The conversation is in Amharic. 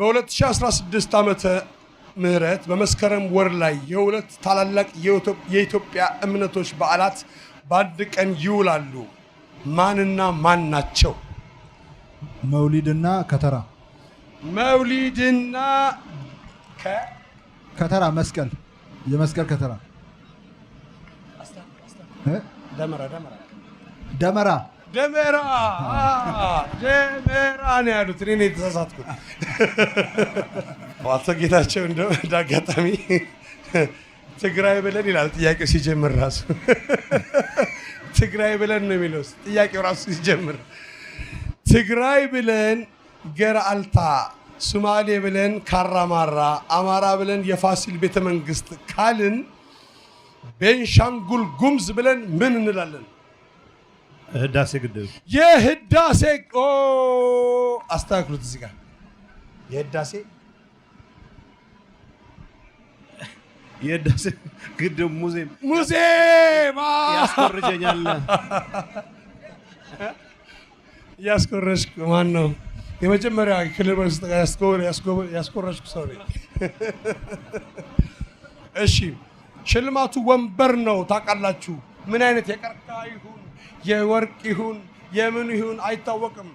በ2016 ዓመተ ምህረት በመስከረም ወር ላይ የሁለት ታላላቅ የኢትዮጵያ እምነቶች በዓላት በአንድ ቀን ይውላሉ። ማንና ማን ናቸው? መውሊድና ከተራ። መውሊድና ከተራ መስቀል፣ የመስቀል ከተራ። ደመራ ነው ያሉት። እኔ ነው የተሳሳትኩት። አቶ ጌታቸው እንደው እንዳጋጣሚ ትግራይ ብለን ይላል ጥያቄው ሲጀምር ራሱ ትግራይ ብለን ነው የሚለው ጥያቄው ራሱ ሲጀምር። ትግራይ ብለን ገርአልታ፣ ሶማሌ ብለን ካራማራ፣ አማራ ብለን የፋሲል ቤተመንግስት ካልን ቤንሻንጉል ጉምዝ ብለን ምን እንላለን? ህዳሴ ግድብ። የህዳሴ አስተካክሉት እዚህ ጋር የህዳሴ ግድብ ሙዚየም ያስኮርጀኛል። ያስኮረሽኩ ማን ነው? የመጀመሪያ ክልል ውስጥ ያስኮረሽኩ ሰው ነኝ። እሺ ሽልማቱ ወንበር ነው ታውቃላችሁ። ምን አይነት የቀርከሃ ይሁን የወርቅ ይሁን የምን ይሁን አይታወቅም።